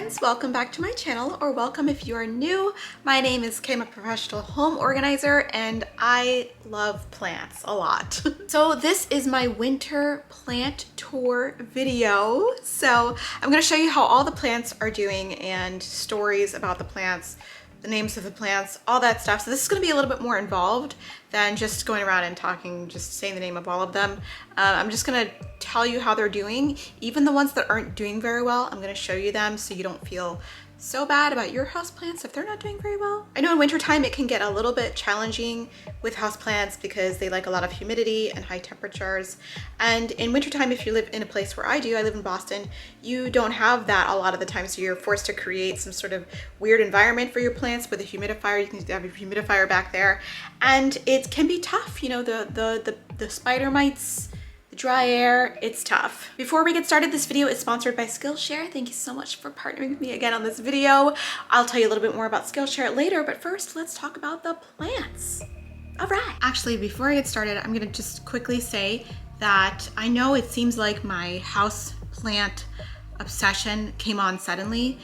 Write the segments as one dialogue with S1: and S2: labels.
S1: friends, welcome back to my channel, or welcome if you are new. My name is Kim, a professional home organizer, and I love plants a lot. So this is my winter plant tour video. So I'm going to show you how all the plants are doing and stories about the plants, the names of the plants, all that stuff. So this is going to be a little bit more involved than just going around and talking, just saying the name of all of them. I'm just going to tell you how they're doing. Even the ones that aren't doing very well, I'm going to show you them so you don't feel so bad about your houseplants if they're not doing very well. I know in wintertime it can get a little bit challenging with houseplants because they like a lot of humidity and high temperatures. And in wintertime, if you live in a place where I do, I live in Boston, you don't have that a lot of the time. So you're forced to create some sort of weird environment for your plants with a humidifier. You can have a humidifier back there. And it can be tough, you know, the spider mites, the dry air, it's tough. Before we get started, this video is sponsored by Skillshare. Thank you so much for partnering with me again on this video. I'll tell you a little bit more about Skillshare later, but first let's talk about the plants. All right. Actually, before I get started, I'm gonna just quickly say that I know it seems like my house plant obsession came on suddenly.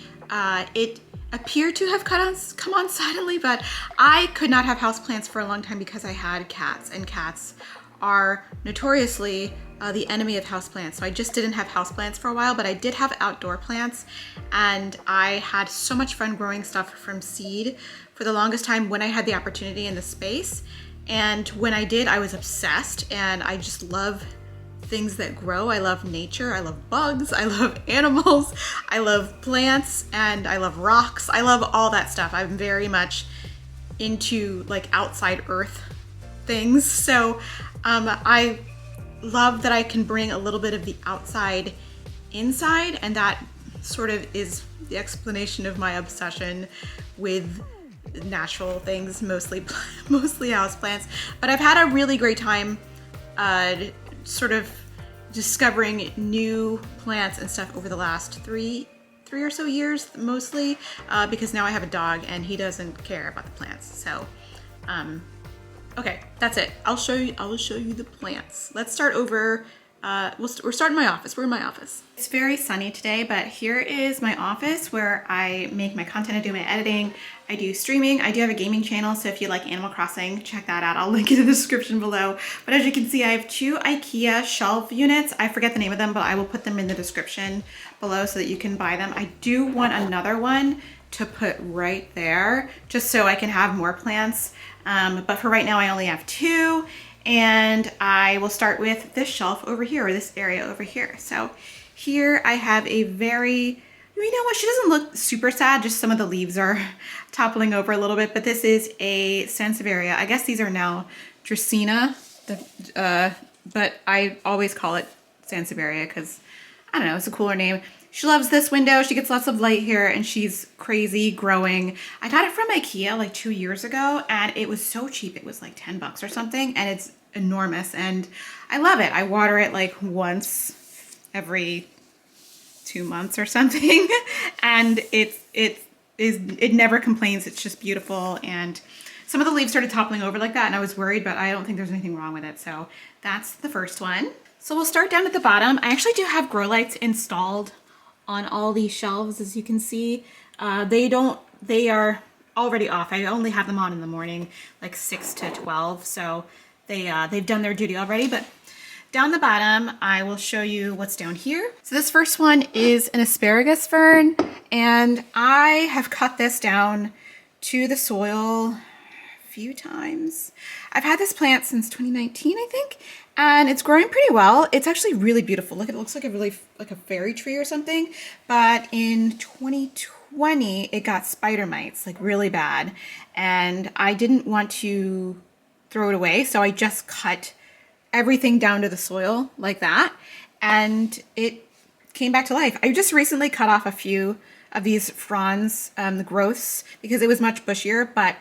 S1: It appeared to have come on suddenly, but I could not have houseplants for a long time because I had cats, and cats are notoriously the enemy of houseplants. So I just didn't have houseplants for a while, but I did have outdoor plants, and I had so much fun growing stuff from seed for the longest time when I had the opportunity and the space. And when I did, I was obsessed, and I just love things that grow. I love nature, I love bugs, I love animals, I love plants, and I love rocks. I love all that stuff. I'm very much into like outside earth things. So I love that I can bring a little bit of the outside inside, and that sort of is the explanation of my obsession with natural things, mostly houseplants. But I've had a really great time sort of discovering new plants and stuff over the last three or so years, mostly because now I have a dog and he doesn't care about the plants. So okay, that's it. I will show you the plants. Let's start over. We're starting my office. We're in my office. It's very sunny today, but here is my office where I make my content. I do my editing. I do streaming. I do have a gaming channel, so if you like Animal Crossing, check that out. I'll link it in the description below. But as you can see, I have two IKEA shelf units. I forget the name of them, but I will put them in the description below so that you can buy them. I do want another one to put right there, just so I can have more plants. But for right now, I only have two. And I will start with this shelf over here, or this area over here. So here I have a very, you know what, she doesn't look super sad, just some of the leaves are toppling over a little bit, but this is a Sansevieria. I guess these are now Dracaena, but I always call it Sansevieria because, I don't know, it's a cooler name. She loves this window. She gets lots of light here, and she's crazy growing. I got it from IKEA like 2 years ago, and it was so cheap. It was like 10 bucks or something, and it's enormous, and I love it. I water it like once every 2 months or something, and it never complains. It's just beautiful, and some of the leaves started toppling over like that, and I was worried, but I don't think there's anything wrong with it. So that's the first one. So we'll start down at the bottom. I actually do have grow lights installed on all these shelves, as you can see. They are already off. I only have them on in the morning, like 6 to 12. So they've done their duty already. But down the bottom, I will show you what's down here. So this first one is an asparagus fern, and I have cut this down to the soil a few times. I've had this plant since 2019, I think, and it's growing pretty well. It's actually really beautiful. Look, it looks like a fairy tree or something. But in 2020, it got spider mites, like really bad, and I didn't want to throw it away, so I just cut everything down to the soil like that, and it came back to life. I just recently cut off a few of these fronds, the growths, because it was much bushier. But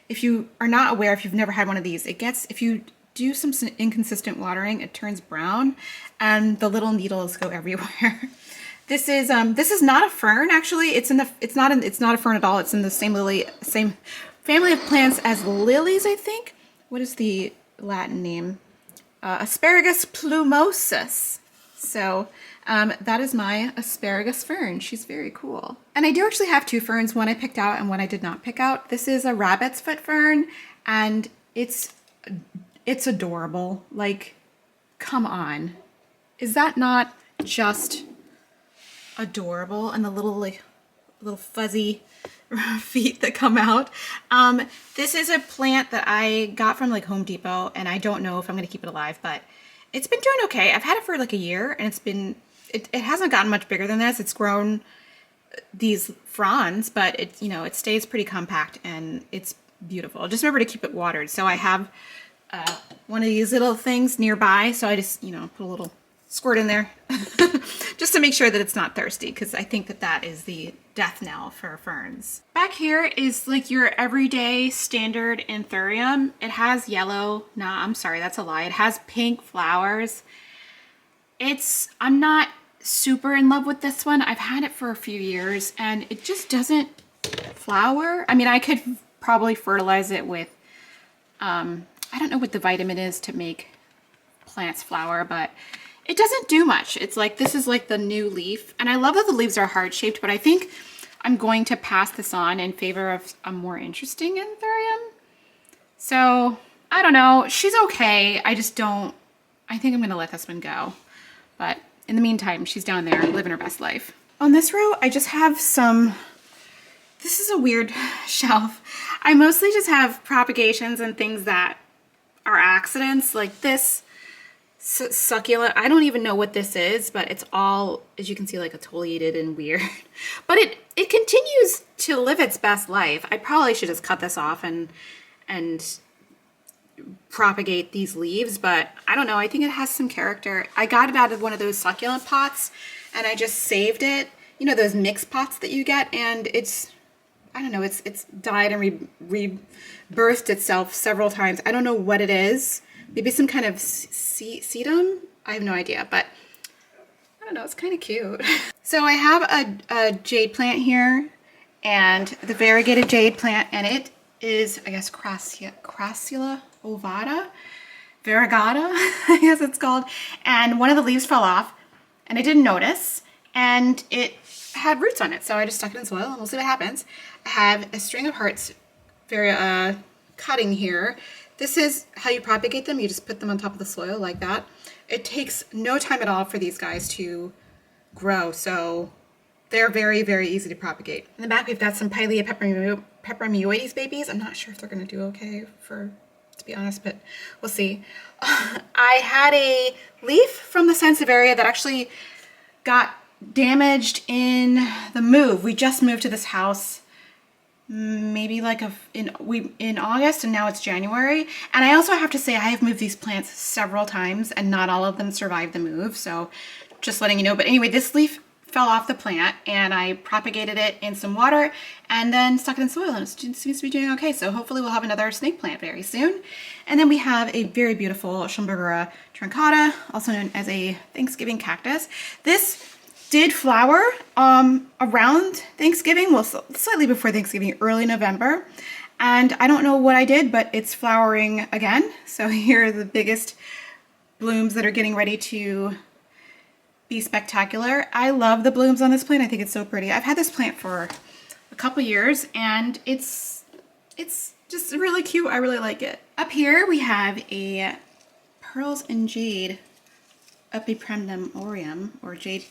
S1: if you are not aware, if you've never had one of these, if you do some inconsistent watering, it turns brown, and the little needles go everywhere. This is not a fern, actually. It's not a fern at all. It's in the same family of plants as lilies, I think. What is the Latin name? Asparagus plumosus. So that is my asparagus fern. She's very cool. And I do actually have two ferns, one I picked out and one I did not pick out. This is a rabbit's foot fern, and it's adorable. Like, come on. Is that not just adorable? And the little fuzzy feet that come out. This is a plant that I got from like Home Depot, and I don't know if I'm gonna keep it alive, but it's been doing okay. I've had it for like a year, and it hasn't gotten much bigger than this. It's grown these fronds, but it stays pretty compact and it's beautiful. Just remember to keep it watered. So I have one of these little things nearby, so I just put a little squirt in there just to make sure that it's not thirsty, because I think that is the death knell for ferns. Back here is like your everyday standard anthurium. It has yellow, I'm sorry, that's a lie. It has pink flowers. I'm not super in love with this one. I've had it for a few years and it just doesn't flower. I mean, I could probably fertilize it with, I don't know what the vitamin is to make plants flower, but it doesn't do much. It's like, this is like the new leaf. And I love that the leaves are heart-shaped, but I think I'm going to pass this on in favor of a more interesting anthurium. So, I don't know. She's okay. I think I'm gonna let this one go. But in the meantime, she's down there living her best life. On this row, I just have this is a weird shelf. I mostly just have propagations and things that are accidents, like this succulent. I don't even know what this is, but it's all, as you can see, like exfoliated and weird. But it continues to live its best life. I probably should just cut this off and propagate these leaves, but I don't know. I think it has some character. I got it out of one of those succulent pots and I just saved it. You know, those mixed pots that you get, and I don't know, it's died and rebirthed itself several times. I don't know what it is. Maybe some kind of sedum? I have no idea, but I don't know, it's kind of cute. So I have a jade plant here, and the variegated jade plant, and it is, I guess, Crassula ovata? Variegata, I guess it's called. And one of the leaves fell off, and I didn't notice, and it had roots on it, so I just stuck it in soil, and we'll see what happens. I have a string of hearts cutting here. This is how you propagate them. You just put them on top of the soil like that. It takes no time at all for these guys to grow, so they're very, very easy to propagate. In the back, we've got some Pilea peperomioides babies. I'm not sure if they're gonna do okay, to be honest, but we'll see. I had a leaf from the Sansevieria that actually got damaged in the move. We just moved to this house maybe like in August, and now it's January. And I also have to say I have moved these plants several times and not all of them survived the move, so just letting you know. But anyway, this leaf fell off the plant and I propagated it in some water and then stuck it in soil, and it seems to be doing okay. So hopefully we'll have another snake plant very soon. And then we have a very beautiful Schomburgera truncata, also known as a Thanksgiving cactus. This did flower around Thanksgiving, well, slightly before Thanksgiving, early November. And I don't know what I did, but it's flowering again. So here are the biggest blooms that are getting ready to be spectacular. I love the blooms on this plant. I think it's so pretty. I've had this plant for a couple years and it's just really cute. I really like it. Up here we have a Pearls and Jade Epipremnum aureum, or Jade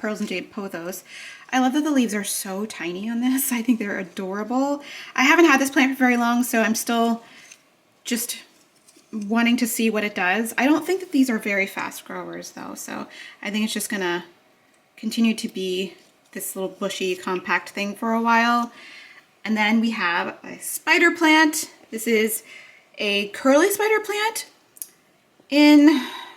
S1: Pearls and Jade Pothos. I love that the leaves are so tiny on this. I think they're adorable. I haven't had this plant for very long, so I'm still just wanting to see what it does. I don't think that these are very fast growers though, so I think it's just gonna continue to be this little bushy compact thing for a while. And then we have a spider plant. This is a curly spider plant.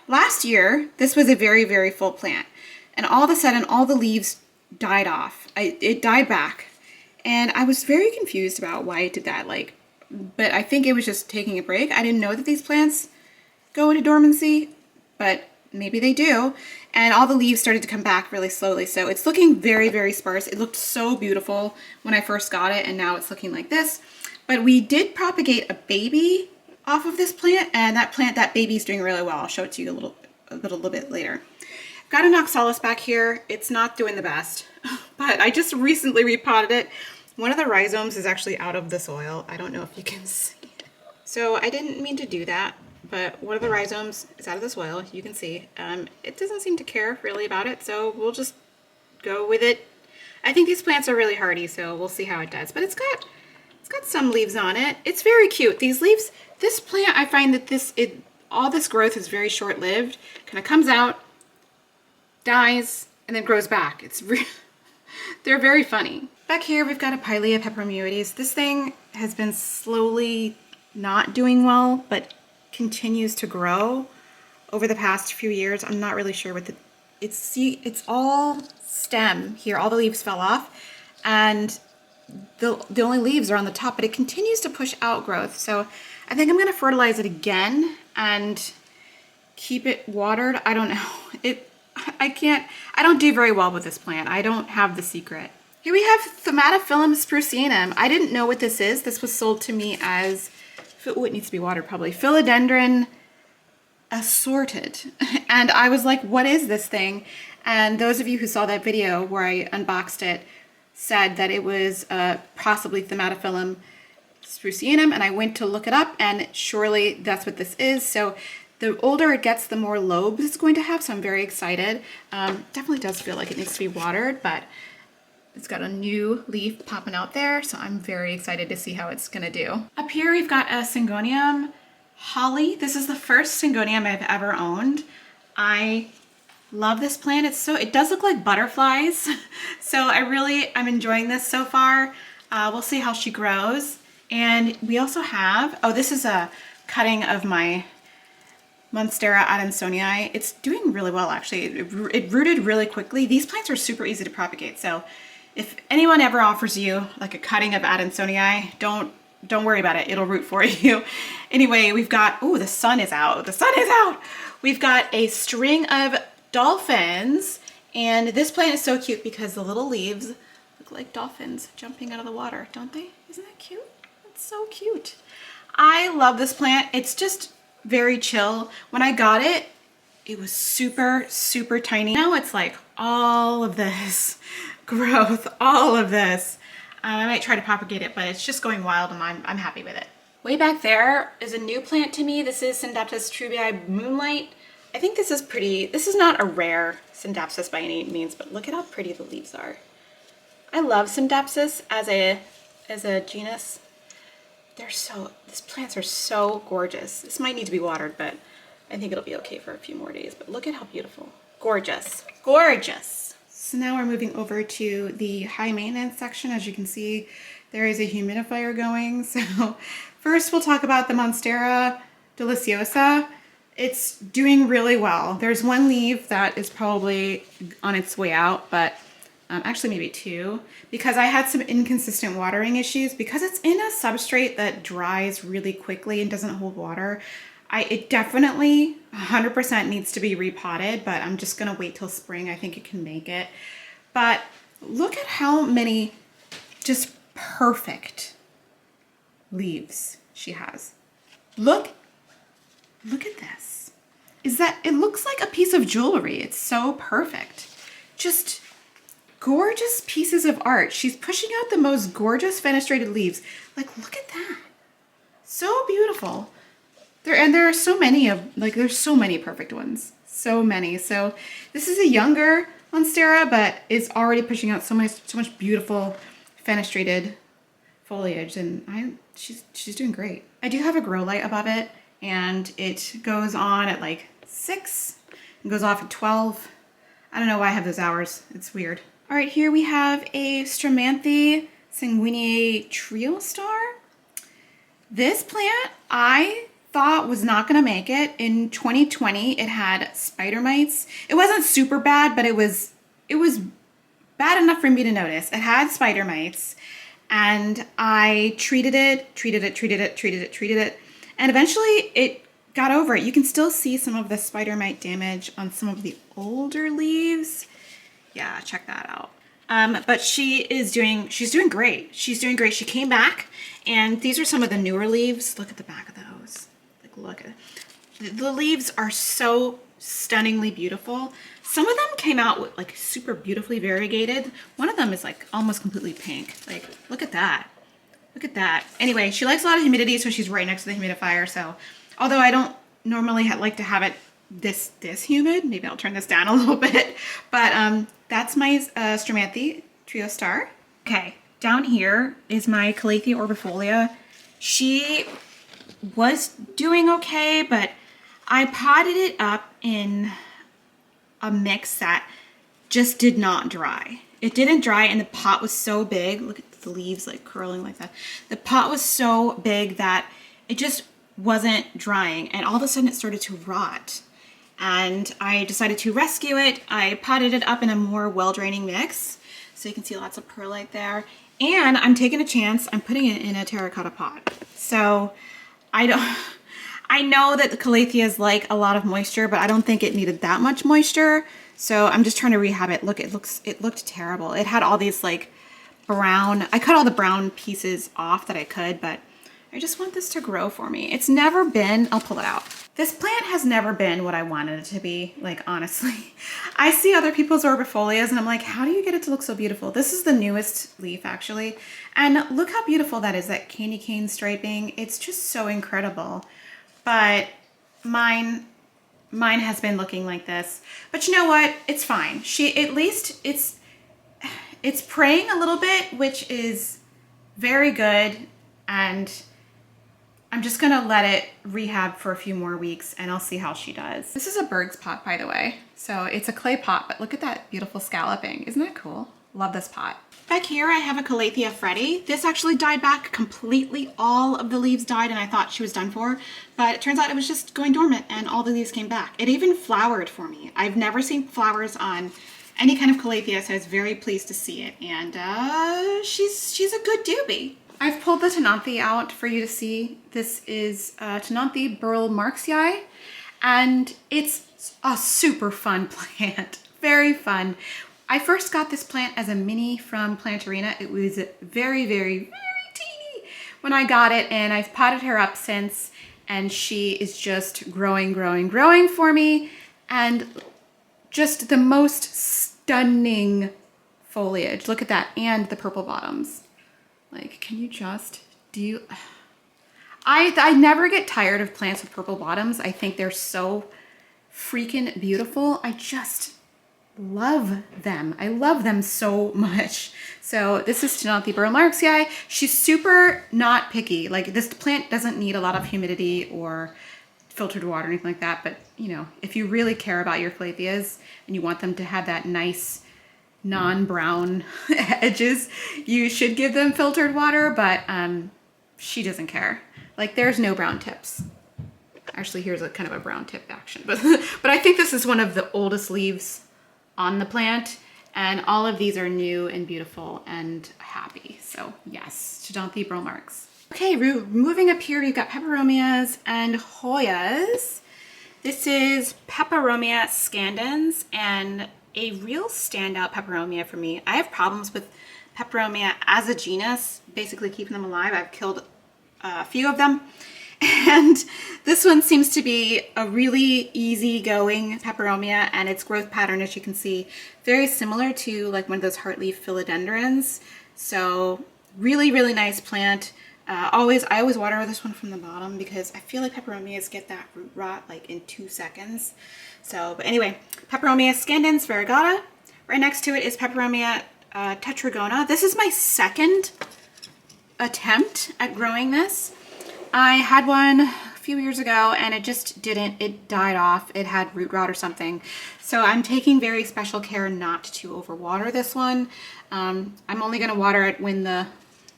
S1: Last year, this was a very, very full plant, and all of a sudden all the leaves died off. It died back, and I was very confused about why it did that. But I think it was just taking a break. I didn't know that these plants go into dormancy, but maybe they do. And all the leaves started to come back really slowly. So it's looking very, very sparse. It looked so beautiful when I first got it, and now it's looking like this. But we did propagate a baby off of this plant, and that baby's doing really well. I'll show it to you a little bit later. Got an oxalis back here. It's not doing the best, but I just recently repotted it. One of the rhizomes is actually out of the soil. I don't know if you can see it. So I didn't mean to do that, but one of the rhizomes is out of the soil. You can see. It doesn't seem to care really about it, so we'll just go with it. I think these plants are really hardy, so we'll see how it does. But it's got some leaves on it. It's very cute. These leaves, this plant, I find that all this growth is very short-lived. Kind of comes out, dies, and then grows back. They're very funny. Back here, we've got a Pilea peperomuides. This thing has been slowly not doing well, but continues to grow over the past few years. I'm not really sure what it's all stem here. All the leaves fell off, and the only leaves are on the top, but it continues to push out growth. So I think I'm going to fertilize it again and keep it watered. I don't know. I don't do very well with this plant. I don't have the secret. Here we have Thaumatophyllum spruceanum. I didn't know what this is. This was sold to me as, oh, it needs to be watered probably, Philodendron assorted. And I was like, what is this thing? And those of you who saw that video where I unboxed it said that it was possibly Thaumatophyllum spruceanum, and I went to look it up, and surely that's what this is. So the older it gets, the more lobes it's going to have, so I'm very excited. Definitely does feel like it needs to be watered, but it's got a new leaf popping out there, so I'm very excited to see how it's gonna do. Up here we've got a Syngonium holly. This is the first Syngonium I've ever owned. I love this plant. It does look like butterflies. So I'm enjoying this so far. We'll see how she grows. And we also have, this is a cutting of my Monstera Adansonii. It's doing really well, actually. It rooted really quickly. These plants are super easy to propagate. So if anyone ever offers you like a cutting of Adansonii, don't worry about it. It'll root for you. Anyway, we've got, the sun is out. The sun is out. We've got a string of dolphins, and this plant is so cute because the little leaves look like dolphins jumping out of the water, don't they? Isn't that cute? It's so cute. I love this plant. It's just very chill. When I got it, it was super, super tiny. Now it's like all of this growth, all of this. I might try to propagate it, but it's just going wild, and I'm happy with it. Way back there is a new plant to me. This is Syngonium Trubii Moonlight. I think this is pretty. This is not a rare Syngonium by any means, but look at how pretty the leaves are. I love Syngonium as a genus. These plants are so gorgeous. This might need to be watered, but I think it'll be okay for a few more days. But look at how beautiful. Gorgeous. Gorgeous. So now we're moving over to the high maintenance section. As you can see, there is a humidifier going. So first we'll talk about the Monstera deliciosa. It's doing really well. There's one leaf that is probably on its way out, but actually maybe two, because I had some inconsistent watering issues. Because it's in a substrate that dries really quickly and doesn't hold water, it definitely 100% needs to be repotted, but I'm just gonna wait till spring. I think it can make it. But look at how many just perfect leaves she has. Look at this. It looks like a piece of jewelry. It's so perfect. Just gorgeous pieces of art. She's pushing out the most gorgeous fenestrated leaves. Like, look at that. So beautiful. There are so many there's so many perfect ones. So many. So this is a younger Monstera, but is already pushing out so much beautiful fenestrated foliage, and she's doing great. I do have a grow light above it, and it goes on at like 6 and goes off at 12. I don't know why I have those hours. It's weird. All right, here we have a Stremanthis Triostar. This plant I thought was not gonna make it. In 2020, it had spider mites. It wasn't super bad, but it was bad enough for me to notice. It had spider mites, and I treated it, and eventually it got over it. You can still see some of the spider mite damage on some of the older leaves. Yeah, check that out. But she's doing great. She's doing great. She came back, and these are some of the newer leaves. Look at the back of those. Like, look at it. The leaves are so stunningly beautiful. Some of them came out with like super beautifully variegated. One of them is like almost completely pink. Like, look at that. Look at that. Anyway, she likes a lot of humidity, so she's right next to the humidifier. So, although I don't normally like to have it this humid, maybe I'll turn this down a little bit. But that's my Stremanthis Triostar. Okay, down here is my Calathea Orbifolia. She was doing okay, but I potted it up in a mix that just did not dry. It didn't dry, and the pot was so big. Look at the leaves like curling like that. The pot was so big that it just wasn't drying, and all of a sudden it started to rot. And I decided to rescue it. I potted it up in a more well-draining mix, so you can see lots of perlite there. And I'm taking a chance. I'm putting it in a terracotta pot. So I know that the Calatheas like a lot of moisture, but I don't think it needed that much moisture. So I'm just trying to rehab it. Look, it looked terrible. It had all these like brown, I cut all the brown pieces off that I could, but I just want this to grow for me. It's never been, I'll pull it out. This plant has never been what I wanted it to be, like honestly. I see other people's orbifolias and I'm like, how do you get it to look so beautiful? This is the newest leaf actually. And look how beautiful that is, that candy cane striping. It's just so incredible. But mine has been looking like this. But you know what? It's fine. At least it's praying a little bit, which is very good. And I'm just gonna let it rehab for a few more weeks and I'll see how she does. This is a bird's pot, by the way. So it's a clay pot, but look at that beautiful scalloping. Isn't that cool? Love this pot. Back here, I have a Calathea Freddy. This actually died back completely. All of the leaves died and I thought she was done for, but it turns out it was just going dormant and all the leaves came back. It even flowered for me. I've never seen flowers on any kind of Calathea, so I was very pleased to see it. And she's a good doobie. I've pulled the Tanantha out for you to see. This is Tanantha Burl Marxie, and it's a super fun plant. Very fun. I first got this plant as a mini from Plantarina. It was very, very, very teeny when I got it, and I've potted her up since, and she is just growing, growing, growing for me, and just the most stunning foliage. Look at that, and the purple bottoms. Like, can you just, I never get tired of plants with purple bottoms. I think they're so freaking beautiful. I just love them. I love them so much. So this is Tanantha Burl Marxie. She's super not picky. Like, this plant doesn't need a lot of humidity or filtered water or anything like that. But, you know, if you really care about your Calatheas and you want them to have that nice non-brown edges, you should give them filtered water, but she doesn't care. Like, there's no brown tips. Actually, here's a kind of a brown tip action, but I think this is one of the oldest leaves on the plant, and all of these are new and beautiful and happy. So yes, Tanantha Burl Marx. Okay, moving up here, we've got Peperomias and Hoyas. This is Peperomia scandens, and a real standout Peperomia for me. I have problems with Peperomia as a genus, basically keeping them alive. I've killed a few of them. And this one seems to be a really easygoing Peperomia, and its growth pattern, as you can see, very similar to like one of those heartleaf philodendrons. So really, really nice plant. I always water this one from the bottom because I feel like Peperomias get that root rot like in 2 seconds. So, but anyway, Peperomia scandens variegata. Right next to it is Peperomia tetragona. This is my second attempt at growing this. I had one a few years ago and it just didn't, it died off. It had root rot or something. So I'm taking very special care not to overwater this one. I'm only going to water it when the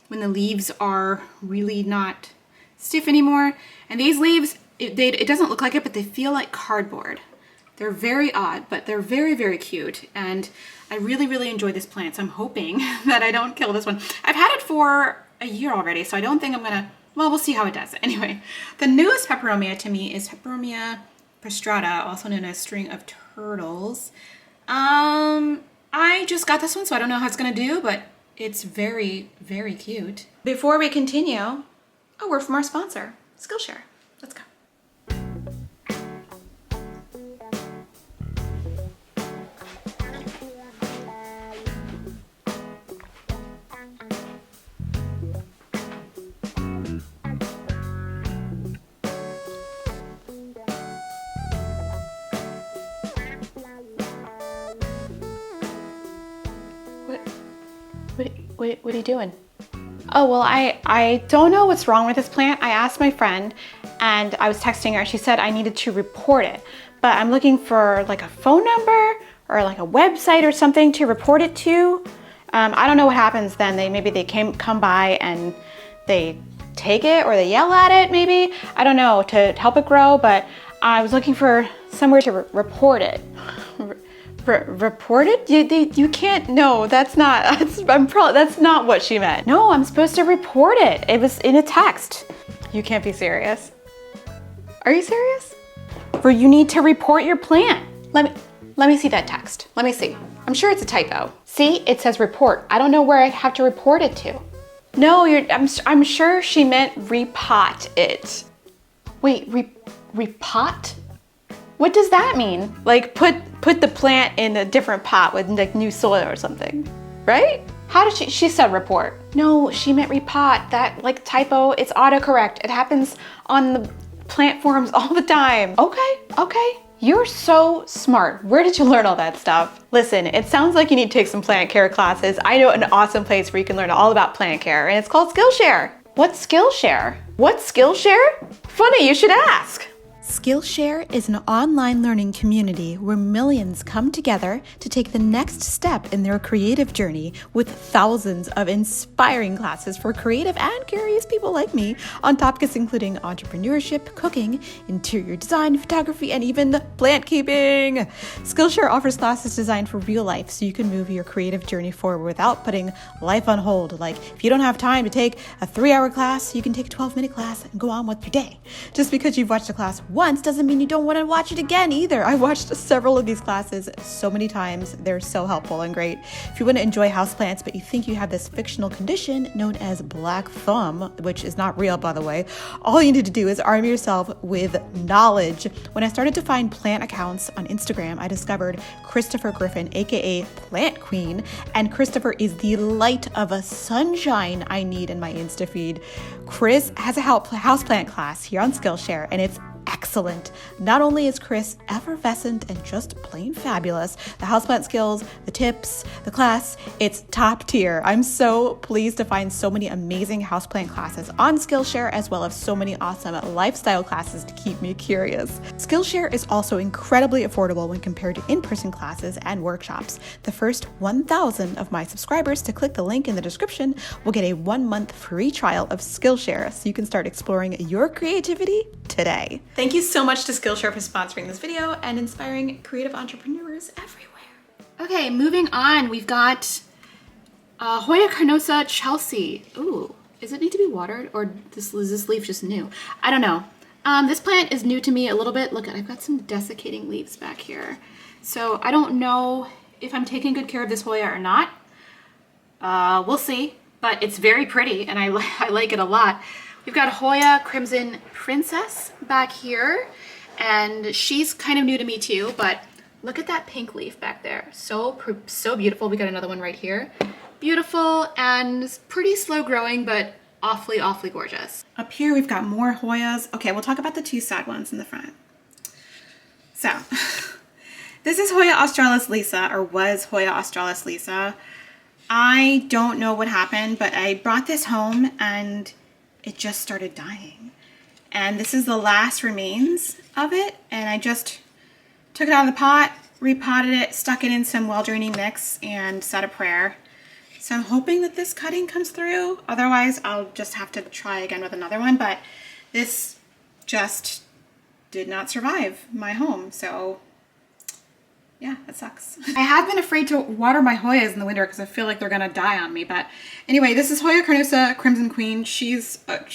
S1: leaves are really not stiff anymore. And these leaves, it doesn't look like it, but they feel like cardboard. They're very odd, but they're very, very cute. And I really, really enjoy this plant. So I'm hoping that I don't kill this one. I've had it for a year already, so I don't think I'm going to, well, we'll see how it does. Anyway, the newest Peperomia to me is Peperomia prostrata, also known as string of turtles. I just got this one, so I don't know how it's going to do, but it's very, very cute. Before we continue, a word from our sponsor, Skillshare. Let's go. What are you doing? Oh, well, I don't know what's wrong with this plant. I asked my friend and I was texting her. She said I needed to report it, but I'm looking for like a phone number or like a website or something to report it to. I don't know what happens then. Maybe they come by and they take it or they yell at it maybe. I don't know, to help it grow, but I was looking for somewhere to report it. Report it? You can't, no, that's not what she meant. No, I'm supposed to report it. It was in a text. You can't be serious. Are you serious? For you need to report your plant. Let me see that text. Let me see. I'm sure it's a typo. See, it says report. I don't know where I have to report it to. No, I'm sure she meant repot it. Wait, repot? What does that mean? Like put the plant in a different pot with like new soil or something, right? How did she said report. No, she meant repot. That like typo, it's autocorrect. It happens on the plant forums all the time. Okay. You're so smart. Where did you learn all that stuff? Listen, it sounds like you need to take some plant care classes. I know an awesome place where you can learn all about plant care, and it's called Skillshare. What's Skillshare? What's Skillshare? Funny, you should ask. Skillshare is an online learning community where millions come together to take the next step in their creative journey with thousands of inspiring classes for creative and curious people like me on topics including entrepreneurship, cooking, interior design, photography, and even plant keeping. Skillshare offers classes designed for real life so you can move your creative journey forward without putting life on hold. Like if you don't have time to take a 3-hour class, you can take a 12-minute class and go on with your day. Just because you've watched a class once doesn't mean you don't want to watch it again either. I watched several of these classes so many times. They're so helpful and great. If you want to enjoy houseplants, but you think you have this fictional condition known as black thumb, which is not real, by the way, all you need to do is arm yourself with knowledge. When I started to find plant accounts on Instagram, I discovered Christopher Griffin, aka Plant Queen, and Christopher is the light of a sunshine I need in my Insta feed. Chris has a houseplant class here on Skillshare, and it's excellent. Not only is Chris effervescent and just plain fabulous, the houseplant skills, the tips, the class, it's top tier. I'm so pleased to find so many amazing houseplant classes on Skillshare, as well as so many awesome lifestyle classes to keep me curious. Skillshare is also incredibly affordable when compared to in-person classes and workshops. The first 1,000 of my subscribers to click the link in the description will get a 1-month free trial of Skillshare so you can start exploring your creativity today. Thank you so much to Skillshare for sponsoring this video and inspiring creative entrepreneurs everywhere. Okay, moving on, we've got Hoya Carnosa Chelsea. Ooh, does it need to be watered, or is this leaf just new? I don't know. This plant is new to me a little bit. Look, I've got some desiccating leaves back here. So I don't know if I'm taking good care of this Hoya or not. We'll see, but it's very pretty and I like it a lot. We've got Hoya Crimson Princess back here, and she's kind of new to me too, but look at that pink leaf back there. So beautiful. We got another one right here. Beautiful and pretty slow growing, but awfully gorgeous. Up here we've got more Hoyas. Okay, we'll talk about the 2 sad ones in the front. So, this is Hoya Australis Lisa, or was Hoya Australis Lisa. I don't know what happened, but I brought this home and it just started dying. And this is the last remains of it. And I just took it out of the pot, repotted it, stuck it in some well-draining mix, and said a prayer. So I'm hoping that this cutting comes through. Otherwise, I'll just have to try again with another one. But this just did not survive my home. So yeah, that sucks. I have been afraid to water my Hoyas in the winter because I feel like they're gonna die on me. But anyway, this is Hoya Carnosa Crimson Queen. She's a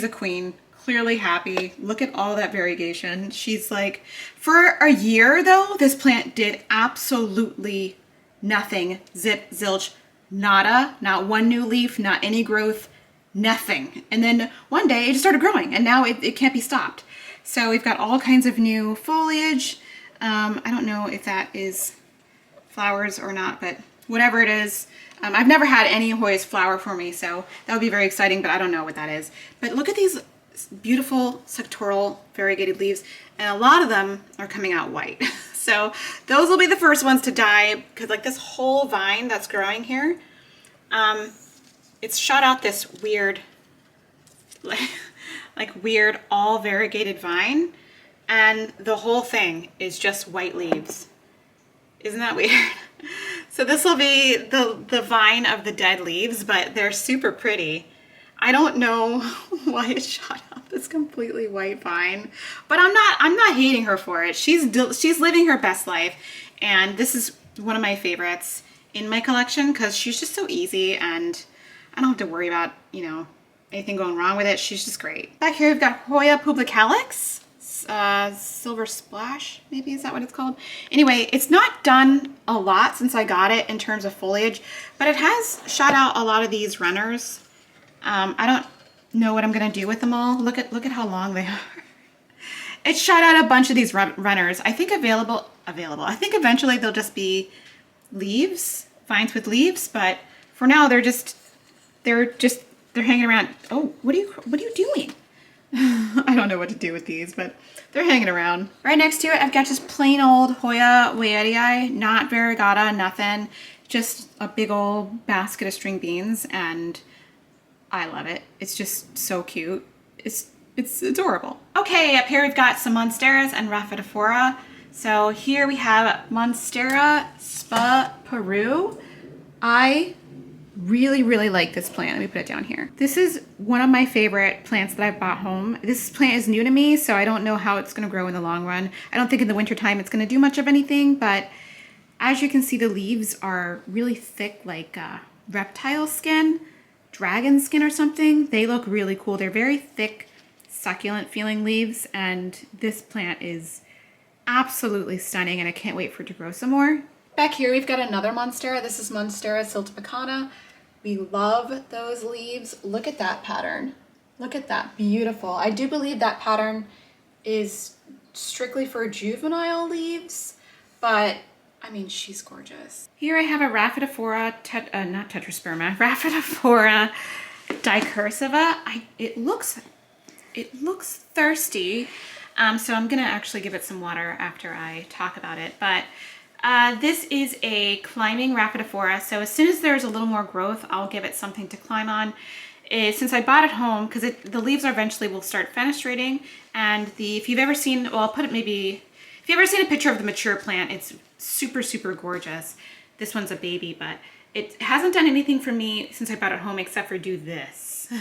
S1: queen, clearly happy. Look at all that variegation. She's like, for a year though, this plant did absolutely nothing. Zip, zilch, nada, not one new leaf, not any growth, nothing. And then one day it just started growing and now it can't be stopped. So we've got all kinds of new foliage. I don't know if that is flowers or not, but whatever it is, I've never had any Hoyas flower for me, so that would be very exciting, but I don't know what that is. But look at these beautiful sectoral variegated leaves, and a lot of them are coming out white. So those will be the first ones to die, because like this whole vine that's growing here, it's shot out this weird, like weird all variegated vine, and the whole thing is just white leaves. Isn't that weird? So this will be the vine of the dead leaves, but they're super pretty. I don't know why it shot out this completely white vine, but I'm not hating her for it. She's living her best life, and this is one of my favorites in my collection because she's just so easy, and I don't have to worry about, you know, anything going wrong with it. She's just great. Back here we've got Hoya publicalis. Silver Splash, maybe, is that what it's called? Anyway, it's not done a lot since I got it in terms of foliage, but it has shot out a lot of these runners. I don't know what I'm gonna do with them all. Look at how long they are. It shot out a bunch of these runners. I think available. I think eventually they'll just be leaves, vines with leaves, but for now they're hanging around. Oh, what are you doing? I don't know what to do with these, but they're hanging around. Right next to it, I've got just plain old Hoya Weirii, not variegata, nothing. Just a big old basket of string beans, and I love it. It's just so cute. It's adorable. Okay, up here we've got some Monsteras and rapidophora. So here we have Monstera Spaperu. I really like this plant. Let me put it down here. This is one of my favorite plants that I've bought home. This plant is new to me, so I don't know how it's going to grow in the long run. I don't think in the winter time it's going to do much of anything, but as you can see, the leaves are really thick, like reptile skin, dragon skin or something. They look really cool. They're very thick, succulent feeling leaves, and this plant is absolutely stunning, and I can't wait for it to grow some more. Back here we've got another Monstera. This is Monstera siltana. We love those leaves. Look at that pattern. Look at that, beautiful. I do believe that pattern is strictly for juvenile leaves, but I mean, she's gorgeous. Here I have a rapidophora, not tetrasperma, rapidophora dicursiva. It looks thirsty, so I'm gonna actually give it some water after I talk about it, but this is a climbing rapidophora, so as soon as there's a little more growth, I'll give it something to climb on. Since I bought it home, because the leaves eventually will start fenestrating, and if you've ever seen, well, I'll put it maybe, if you've ever seen a picture of the mature plant, it's super gorgeous. This one's a baby, but it hasn't done anything for me since I bought it home except for do this.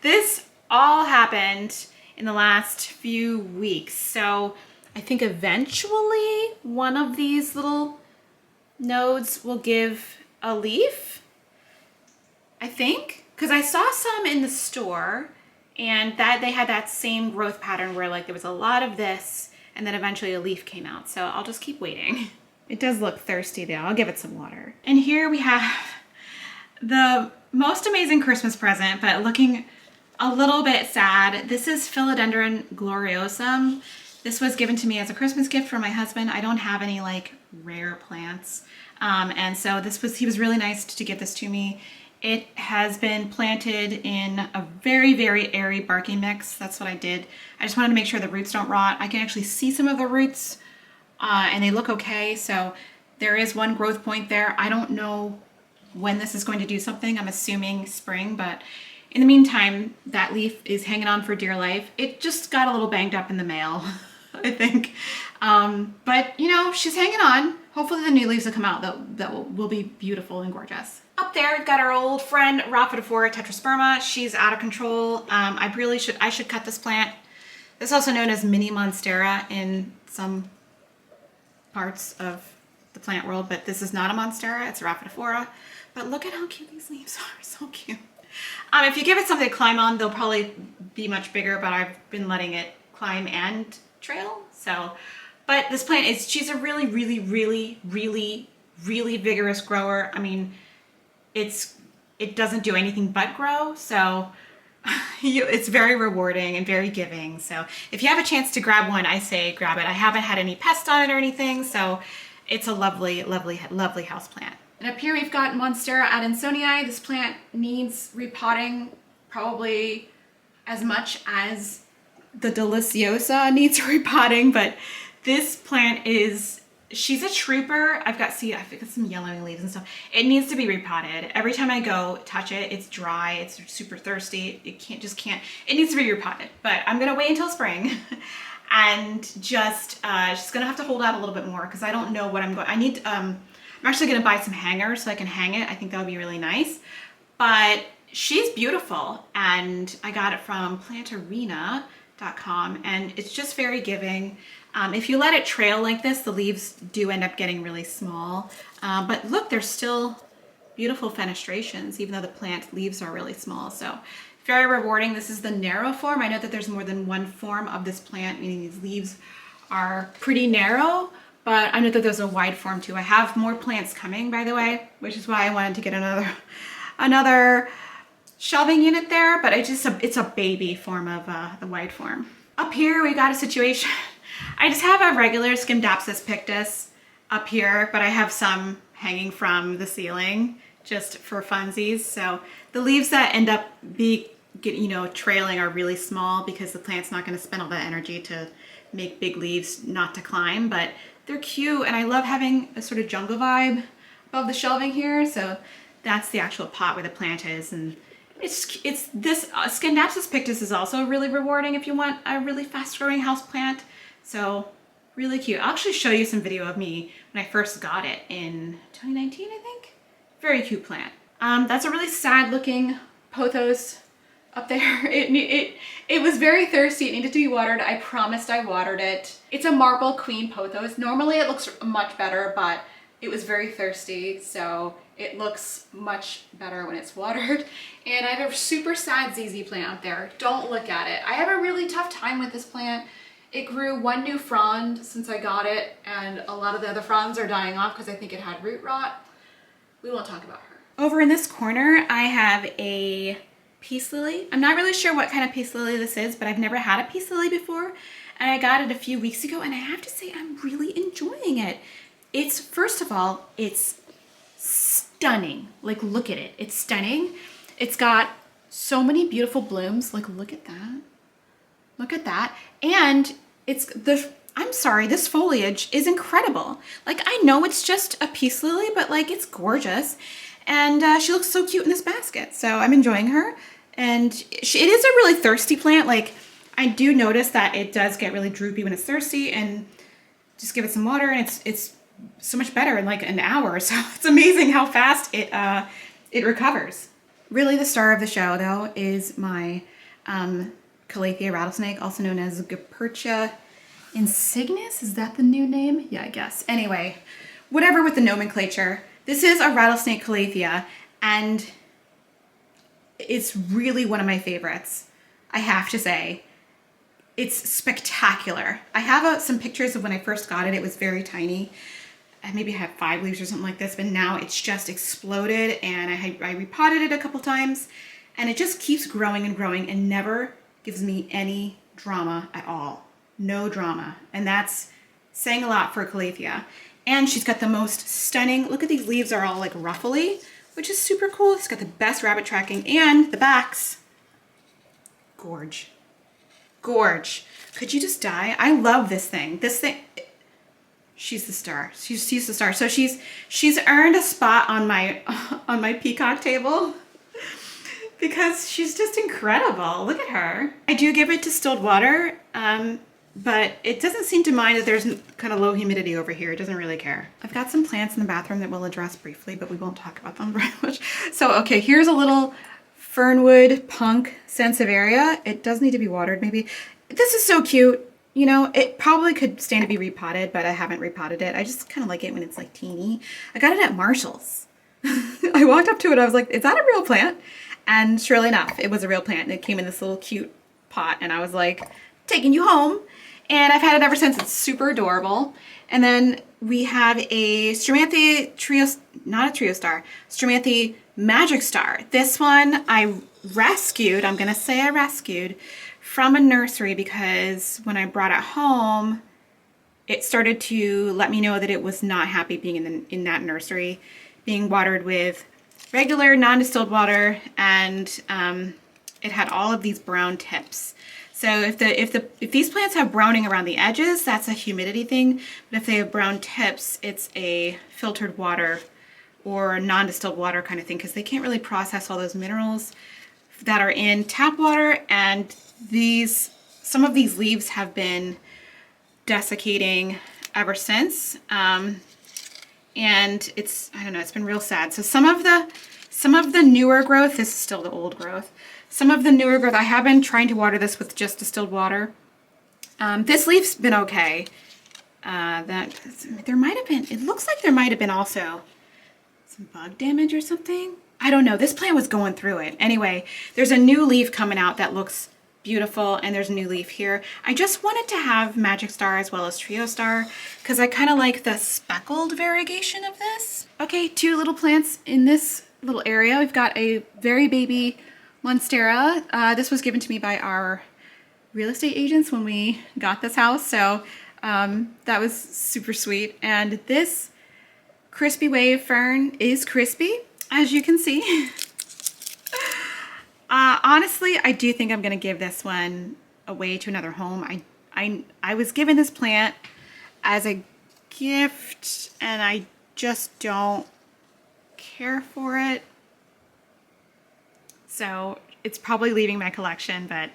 S1: This all happened in the last few weeks, so I think eventually one of these little nodes will give a leaf, I think, because I saw some in the store, and that they had that same growth pattern where like there was a lot of this and then eventually a leaf came out. So I'll just keep waiting. It does look thirsty though. I'll give it some water. And here we have the most amazing Christmas present, but looking a little bit sad. This is Philodendron gloriosum. This was given to me as a Christmas gift from my husband. I don't have any like rare plants. And so he was really nice to give this to me. It has been planted in a very airy barky mix. That's what I did. I just wanted to make sure the roots don't rot. I can actually see some of the roots and they look okay. So there is one growth point there. I don't know when this is going to do something. I'm assuming spring, but in the meantime, that leaf is hanging on for dear life. It just got a little banged up in the mail, I think. But you know, she's hanging on. Hopefully the new leaves will come out that will be beautiful and gorgeous. Up there, we've got our old friend Rapidophora tetrasperma. She's out of control. I should cut this plant. This is also known as mini monstera in some parts of the plant world, but this is not a monstera, it's a rapidophora. But look at how cute these leaves are, so cute. If you give it something to climb on, they'll probably be much bigger, but I've been letting it climb and trail. So, but this plant she's a really vigorous grower. I mean, it doesn't do anything but grow, so it's very rewarding and very giving. So if you have a chance to grab one, I say grab it. I haven't had any pests on it or anything, so it's a lovely house plant. And up here we've got Monstera adansonii. This plant needs repotting probably as much as the Deliciosa needs repotting, but this plant is she's a trooper. I've got some yellowing leaves and stuff. It needs to be repotted. Every time I go touch it, it's dry, it's super thirsty. It can't. It needs to be repotted, but I'm gonna wait until spring and just gonna have to hold out a little bit more because I don't know what I'm actually gonna buy some hangers so I can hang it. I think that would be really nice, but she's beautiful and I got it from plantarena.com and it's just very giving. If you let it trail like this, the leaves do end up getting really small. But look, there's still beautiful fenestrations, even though the plant leaves are really small. So very rewarding. This is the narrow form. I know that there's more than one form of this plant, meaning these leaves are pretty narrow, but I know that there's a wide form too. I have more plants coming, by the way, which is why I wanted to get another shelving unit there, but it's a baby form of the wide form. Up here, we got a situation. I just have a regular Skinopsis pictus up here, but I have some hanging from the ceiling just for funsies. So the leaves that end up trailing are really small because the plant's not going to spend all that energy to make big leaves not to climb, but they're cute and I love having a sort of jungle vibe above the shelving here. So that's the actual pot where the plant is, and it's this Skinopsis pictus is also really rewarding if you want a really fast growing house plant. So really cute. I'll actually show you some video of me when I first got it in 2019, I think. Very cute plant. That's a really sad looking pothos up there. It was very thirsty. It needed to be watered. I promised I watered it. It's a marble queen pothos. Normally it looks much better, but it was very thirsty, so it looks much better when it's watered. And I have a super sad ZZ plant up there. Don't look at it. I have a really tough time with this plant. It grew one new frond since I got it, and a lot of the other fronds are dying off because I think it had root rot. We won't talk about her. Over in this corner, I have a peace lily. I'm not really sure what kind of peace lily this is, but I've never had a peace lily before. And I got it a few weeks ago, and I have to say I'm really enjoying it. First of all, it's stunning. Like, look at it. It's stunning. It's got so many beautiful blooms. Like, look at that. Look at that. And I'm sorry, this foliage is incredible. Like, I know it's just a peace lily, but like, it's gorgeous. And she looks so cute in this basket. So I'm enjoying her. And it is a really thirsty plant. Like, I do notice that it does get really droopy when it's thirsty, and just give it some water and it's so much better in like an hour. So it's amazing how fast it recovers. Really the star of the show though is my Calathea Rattlesnake, also known as Gypercha insignis. Is that the new name? Yeah, I guess. Anyway, whatever with the nomenclature. This is a rattlesnake Calathea, and it's really one of my favorites, I have to say. It's spectacular. I have some pictures of when I first got it. It was very tiny. I maybe had 5 leaves or something like this, but now it's just exploded, and I repotted it a couple times, and it just keeps growing and growing and never gives me any drama at all. No drama. And that's saying a lot for a Calathea. And she's got the most stunning, look at these leaves are all like ruffly, which is super cool. It's got the best rabbit tracking, and the backs, gorge. Gorge. Could you just die? I love this thing. This thing, she's the star. She's the star. So she's earned a spot on my peacock table because she's just incredible. Look at her. I do give it distilled water, but it doesn't seem to mind that there's kind of low humidity over here. It doesn't really care. I've got some plants in the bathroom that we'll address briefly, but we won't talk about them very much. So, okay, here's a little Fernwood Punk Sansevieria. It does need to be watered maybe. This is so cute. You know, it probably could stand to be repotted, but I haven't repotted it. I just kind of like it when it's like teeny. I got it at Marshall's. I walked up to it, I was like, is that a real plant? And surely enough, it was a real plant. And it came in this little cute pot, and I was like, taking you home. And I've had it ever since. It's super adorable. And then we have a Stremanthis Triostar, not a Triostar, Stromathe Magic Star. This one I rescued, I'm gonna say I rescued, from a nursery because when I brought it home, it started to let me know that it was not happy being in that nursery, being watered with regular non-distilled water, and it had all of these brown tips. So if these plants have browning around the edges, that's a humidity thing. But if they have brown tips, it's a filtered water or non-distilled water kind of thing, because they can't really process all those minerals that are in tap water. And some of these leaves have been desiccating ever since. And it's, I don't know, it's been real sad. So some of the newer growth, this is still the old growth. Some of the newer growth, I have been trying to water this with just distilled water. This leaf's been okay. There might have been, it looks like there might have been also some bug damage or something. I don't know, this plant was going through it. Anyway, there's a new leaf coming out that looks beautiful, and there's a new leaf here. I just wanted to have Magic Star as well as Triostar because I kind of like the speckled variegation of this. Okay, 2 little plants in this little area. We've got a very baby Monstera. This was given to me by our real estate agents when we got this house, so that was super sweet. And this crispy wave fern is crispy, as you can see. Honestly, I do think I'm gonna give this one away to another home. I was given this plant as a gift, and I just don't care for it. So it's probably leaving my collection, but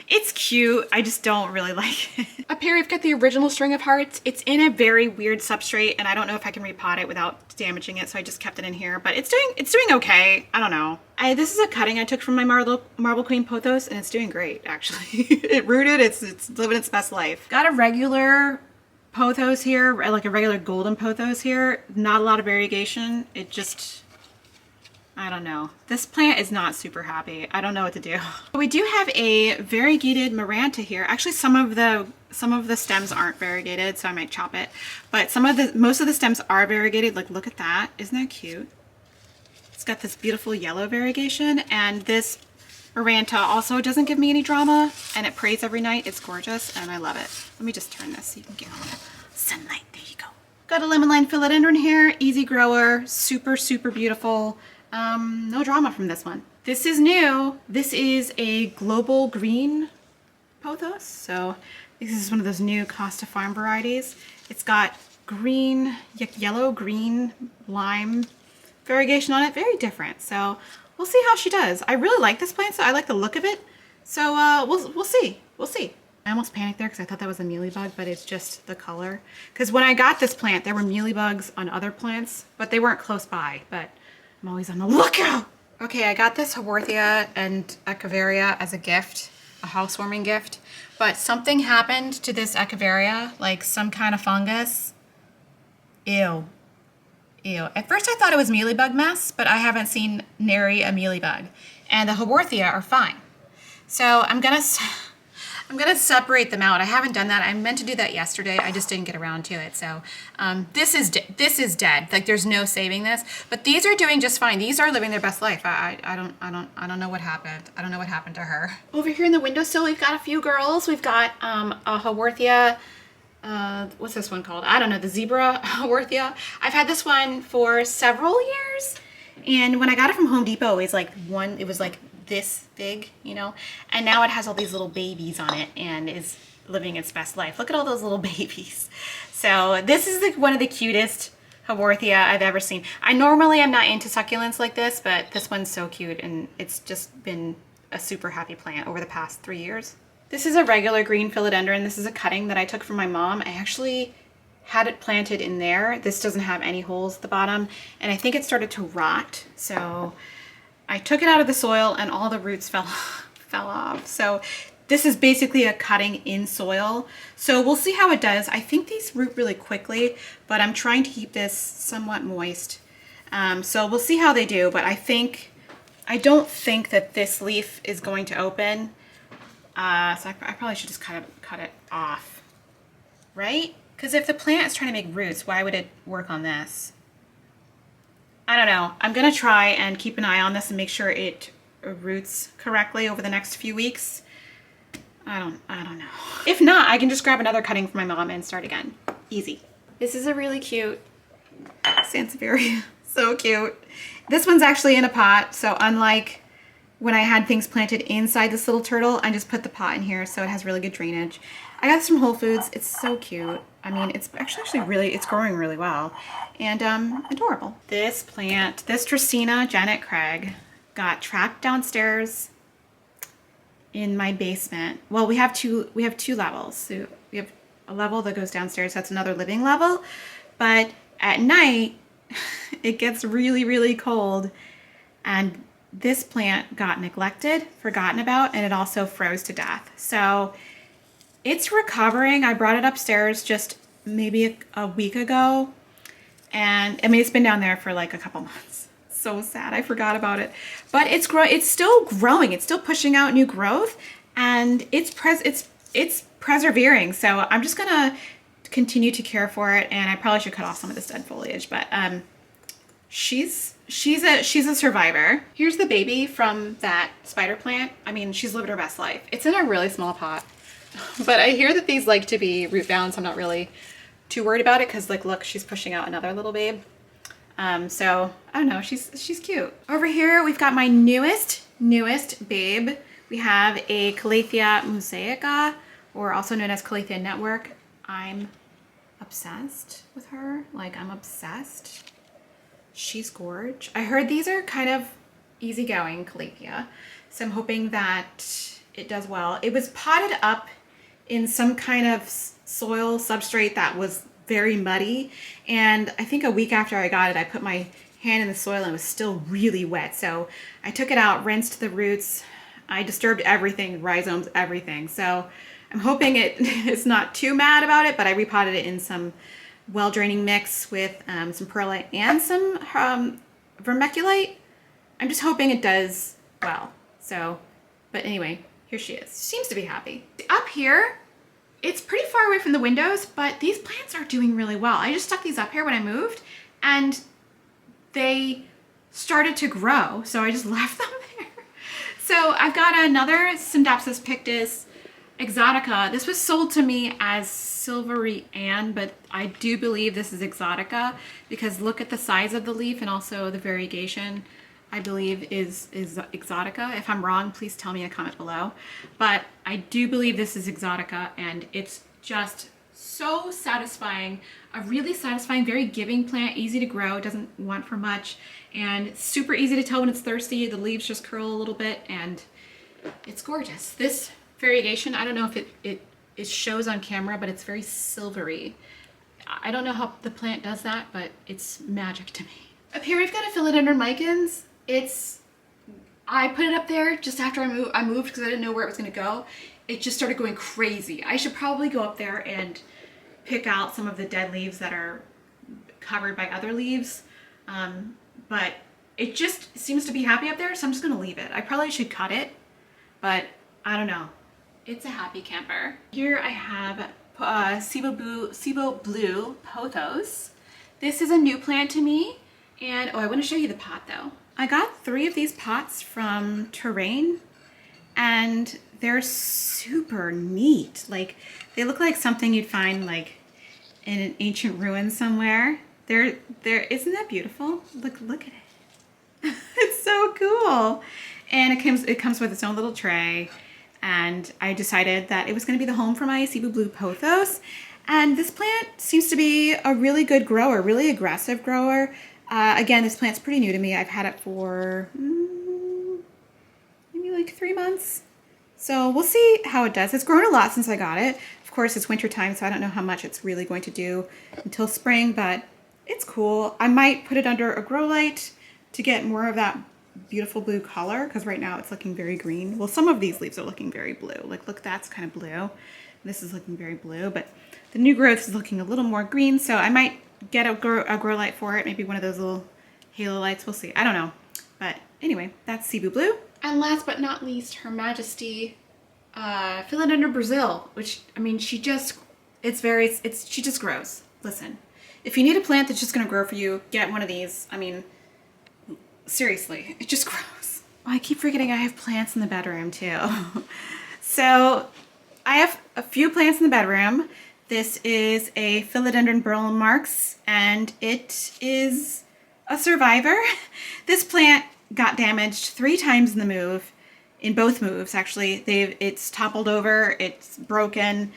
S1: it's cute. I just don't really like it. Up here, we've got the original string of hearts. It's in a very weird substrate, and I don't know if I can repot it without damaging it, so I just kept it in here. But it's doing okay. I don't know. This is a cutting I took from my Marble Queen Pothos, and it's doing great, actually. It rooted. It's living its best life. Got a regular Pothos here, like a regular golden Pothos here. Not a lot of variegation. It just, I don't know. This plant is not super happy. I don't know what to do. We do have a Variegated Maranta here. Actually, some of the stems aren't variegated, so I might chop it. But most of the stems are variegated. Like, look at that. Isn't that cute? It's got this beautiful yellow variegation, and this Maranta also doesn't give me any drama, and it prays every night. It's gorgeous, and I love it. Let me just turn this so you can get sunlight. There you go. Got a lemon line philodendron here. Easy grower. Super, super beautiful. No drama from this one. This is new. This is a global green Pothos. So this is one of those new Costa Farm varieties. It's got green, yellow, green, lime variegation on it. Very different. So we'll see how she does. I really like this plant, so I like the look of it. So we'll see. We'll see. I almost panicked there because I thought that was a mealybug, but it's just the color. Because when I got this plant, there were mealybugs on other plants, but they weren't close by. But I'm always on the lookout. Okay, I got this Haworthia and Echeveria as a gift, a housewarming gift, but something happened to this Echeveria, like some kind of fungus. Ew. Ew. At first I thought it was mealybug mess, but I haven't seen nary a mealybug. And the Haworthia are fine. So I'm gonna separate them out. I haven't done that. I meant to do that yesterday. I just didn't get around to it. So this is dead. Like, there's no saving this. But these are doing just fine. These are living their best life. I don't know what happened. I don't know what happened to her. Over here in the windowsill, we've got a few girls. We've got a Haworthia. What's this one called? I don't know. The zebra Haworthia. I've had this one for several years. And when I got it from Home Depot, it was like this big, you know, and now it has all these little babies on it and is living its best life. Look at all those little babies. So this is one of the cutest Haworthia I've ever seen. I normally am not into succulents like this, but this one's so cute, and it's just been a super happy plant over the past 3 years. This is a regular green philodendron. This is a cutting that I took from my mom. I actually had it planted in there. This doesn't have any holes at the bottom, and I think it started to rot. So I took it out of the soil and all the roots fell off. So this is basically a cutting in soil. So we'll see how it does. I think these root really quickly, but I'm trying to keep this somewhat moist. So we'll see how they do, but I don't think that this leaf is going to open. So I probably should just cut it off, right? Because if the plant is trying to make roots, why would it work on this? I don't know. I'm gonna try and keep an eye on this and make sure it roots correctly over the next few weeks. I don't know. If not, I can just grab another cutting from my mom and start again. Easy. This is a really cute Sansevieria. So cute. This one's actually in a pot, so unlike when I had things planted inside this little turtle, I just put the pot in here so it has really good drainage. I got this from Whole Foods. It's so cute. I mean, it's actually really, it's growing really well and adorable. This plant, this Dracaena Janet Craig, got trapped downstairs in my basement. Well, we have two levels. So we have a level that goes downstairs. That's another living level. But at night, it gets really, really cold, and this plant got neglected, forgotten about, and it also froze to death. So it's recovering. I brought it upstairs just maybe a week ago, and I mean, it's been down there for like a couple months. So sad, I forgot about it. But it's still growing. It's still pushing out new growth, and it's persevering. So I'm just gonna continue to care for it, and I probably should cut off some of this dead foliage, but she's a survivor. Here's the baby from that spider plant. I mean, she's lived her best life. It's in a really small pot, but I hear that these like to be root bound, so I'm not really too worried about it, because like, look, she's pushing out another little babe. So I don't know, she's cute. Over here we've got my newest babe. We have a Calathea mosaica, or also known as Calathea network. I'm obsessed with her. Like, I'm obsessed. She's gorge. I heard these are kind of easygoing Calathea, so I'm hoping that it does well. It was potted up in some kind of soil substrate that was very muddy, and I think a week after I got it, I put my hand in the soil and it was still really wet. So I took it out, rinsed the roots. I disturbed everything, rhizomes, everything. So I'm hoping it's not too mad about it, but I repotted it in some well-draining mix with some perlite and some vermiculite. I'm just hoping it does well. So, but anyway, here she is. She seems to be happy. Up here, it's pretty far away from the windows, but these plants are doing really well. I just stuck these up here when I moved, and they started to grow, so I just left them there. So I've got another Skinopsis pictus Exotica. This was sold to me as Silvery Ann, but I do believe this is Exotica, because look at the size of the leaf, and also the variegation, I believe is Exotica. If I'm wrong, please tell me in a comment below. But I do believe this is Exotica, and it's just so satisfying. A really satisfying, very giving plant, easy to grow, doesn't want for much, and super easy to tell when it's thirsty. The leaves just curl a little bit, and it's gorgeous. This variegation, I don't know if it shows on camera, but it's very silvery. I don't know how the plant does that, but it's magic to me. Up here we've got a Philodendron micans. I put it up there just after I moved because I didn't know where it was going to go. It just started going crazy. I should probably go up there and pick out some of the dead leaves that are covered by other leaves, but it just seems to be happy up there, so I'm just going to leave it. I probably should cut it, but I don't know. It's a happy camper. Here I have Cebu Blue Pothos. This is a new plant to me, and oh, I want to show you the pot though. I got 3 of these pots from Terrain, and they're super neat. Like, they look like something you'd find like in an ancient ruin somewhere. They're isn't that beautiful? Look at it. It's so cool. And it comes with its own little tray. And I decided that it was going to be the home for my Cebu Blue Pothos. And this plant seems to be a really good grower, really aggressive grower. Again, this plant's pretty new to me. I've had it for maybe like 3 months. So we'll see how it does. It's grown a lot since I got it. Of course, it's winter time, so I don't know how much it's really going to do until spring, but it's cool. I might put it under a grow light to get more of that beautiful blue color, because right now it's looking very green. Well, some of these leaves are looking very blue. Like, look, that's kind of blue. This is looking very blue, but the new growth is looking a little more green, so I might get a grow light for it. Maybe one of those little halo lights. We'll see. I don't know. But anyway, that's Cebu Blue. And last but not least, Her Majesty Philodendron Brazil, which, I mean, she just grows. Listen, if you need a plant that's just going to grow for you, get one of these. I mean, seriously, it just grows. Oh, I keep forgetting I have plants in the bedroom too. So I have a few plants in the bedroom. This is a Philodendron Burl, and it is a survivor. This plant got damaged 3 times in the move, in both moves actually. It's toppled over, it's broken,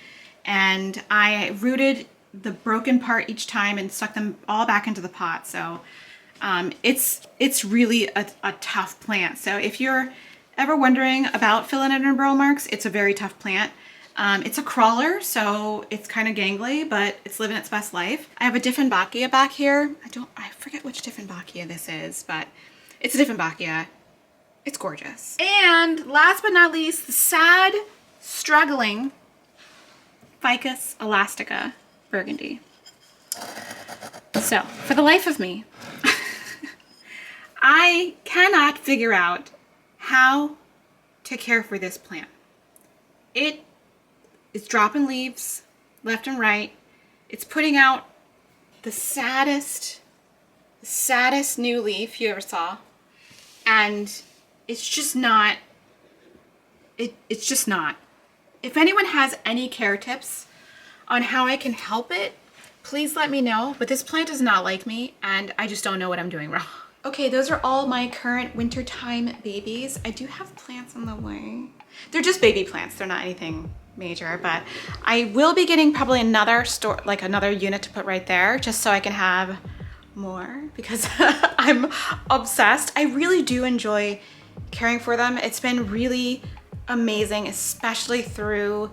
S1: and I rooted the broken part each time and stuck them all back into the pot. So it's really a tough plant. So if you're ever wondering about Philodendron burl marks, it's a very tough plant. It's a crawler, so it's kind of gangly, but it's living its best life. I have a Dieffenbachia back here. I forget which Dieffenbachia this is, but it's a Dieffenbachia. It's gorgeous. And last but not least, the sad, struggling Ficus elastica burgundy. So, for the life of me, I cannot figure out how to care for this plant. It is dropping leaves left and right. It's putting out the saddest new leaf you ever saw. And it's just not, it's just not. If anyone has any care tips on how I can help it, please let me know. But this plant does not like me, and I just don't know what I'm doing wrong. Okay, those are all my current wintertime babies. I do have plants on the way. They're just baby plants. They're not anything major, but I will be getting probably another another unit to put right there, just so I can have more, because I'm obsessed. I really do enjoy caring for them. It's been really amazing, especially through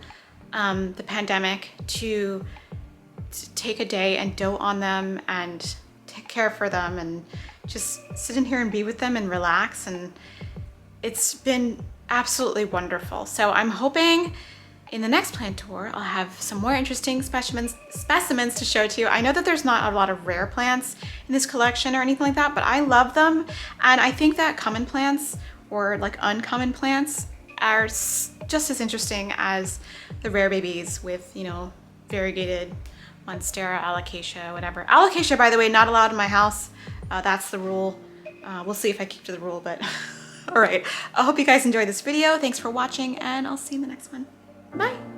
S1: the pandemic, to take a day and dote on them and take care for them and just sit in here and be with them and relax. And it's been absolutely wonderful. So I'm hoping in the next plant tour, I'll have some more interesting specimens to show to you. I know that there's not a lot of rare plants in this collection or anything like that, but I love them. And I think that common plants, or like uncommon plants, are just as interesting as the rare babies with, you know, variegated Monstera, alocasia, whatever. Alocasia, by the way, not allowed in my house. That's the rule. We'll see if I keep to the rule, but all right. I hope you guys enjoyed this video. Thanks for watching, and I'll see you in the next one. Bye.